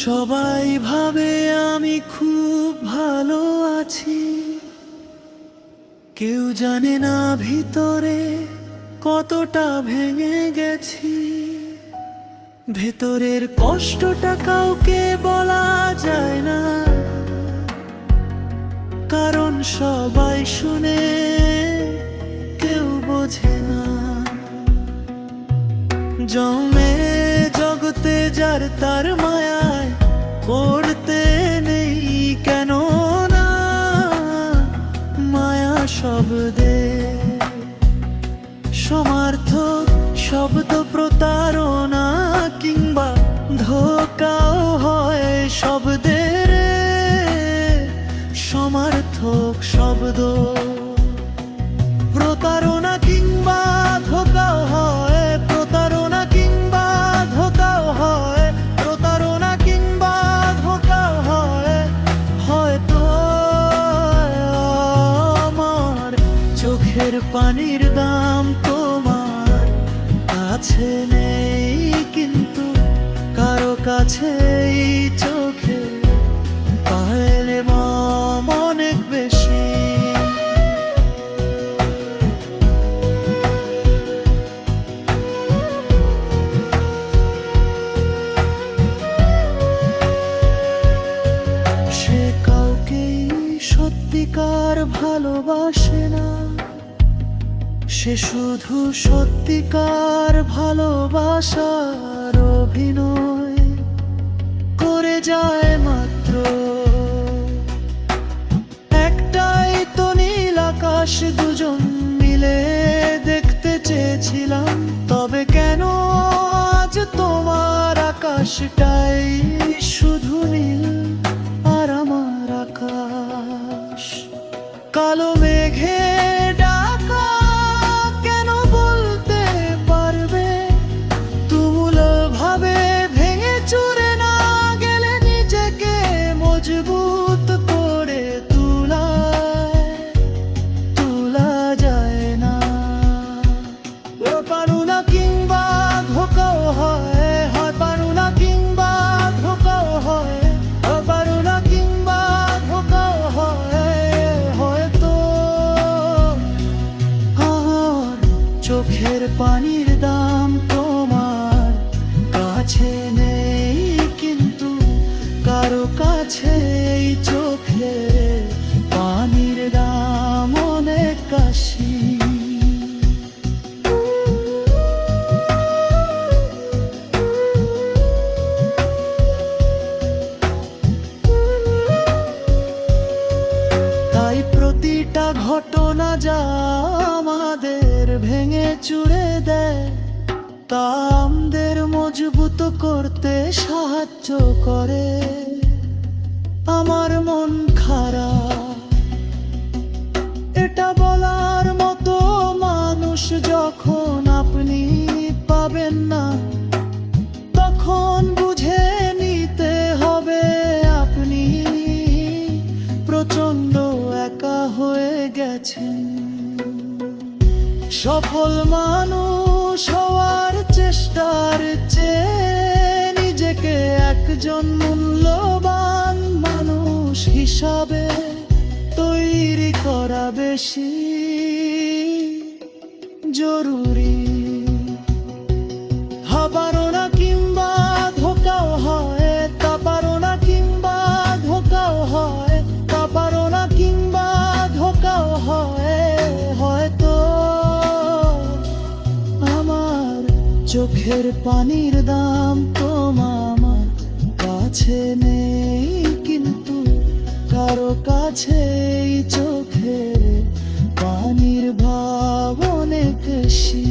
সবাই ভাবে আমি খুব ভালো আছি, কেউ জানে না ভিতরে কতটা ভেঙে গেছি। ভেতরের কষ্টটা কাউকে বলা যায় না, কারণ সবাই শুনে কেউ বোঝে না। জমে জগতে যার তার মায়ায় পড়তে নেই কেন না মায়া শব্দে। সমার্থক শব্দ প্রতারণা কিংবা ধোকাও হয় শব্দের। সমার্থক শব্দ প্রতারণা কিংবা ধোকাও হয়, প্রতারণা কিংবা ধোকাও হয়, প্রতারণা কিংবা ধোকাও হয়। হয়তো আমার চোখের পানির দাম তোমার কাছে নেই, কিন্তু কারো কাছেই চোখে পাইলে অনেক বেশি। সে কাউকেই সত্যিকার ভালোবাসে না, সে শুধু সত্যিকার ভালোবাসার অভিনয় করে যায় মাত্র। একটাই তো নীল আকাশ দুজন মিলে দেখতে চেয়েছিলাম, তবে কেন আজ তোমার আকাশটাই শুধু নীল আর আমার আকাশ কালো মেঘে ঢাকা। কেন বলতে পারবে তুমুল ভাবে ভেঙে চুরে না গেলে নিজেকে মজবুত করে তোলা যায় না। পারুনা কিংবা ধোকাও হয়, হয় পারুনা কিংবা ধোকাও হয়, পারুনা কিংবা ধোকাও হয়। হয়তো আমার চোখের পানির দাম তোমার কাছে নেই, কিন্তু কারো কাছে এই চোখের পানির দাম অনেক কাশি। তাই প্রতিটা ঘটনা যা আমাদের ভেঙে চুরে দেয়, তা আমাদের মজবুত করতে সাহায্য করে। আমার মন খারাপ এটা বলার মতো মানুষ যখন আপনি পাবেন না, তখন বুঝে নিতে হবে আপনি প্রচণ্ড একা হয়ে গেছেন। সফল মানুষ হওয়ার চেষ্টার চেয়ে নিজেকে একজন মূল্যবান মানুষ হিসাবে তৈরি করা বেশি জরুরি। পারুনা কিংবা ধোকাও হয়, তা পারুনা কিংবা ধোকাও হয়, তা পারুনা কিংবা ধোকাও হয়। হয়তো আমার চোখের পানির দাম তোমার কাছে নেই, কিন্তু কারো কাছে এই চোখের পানির ভাব অনেক বেশি।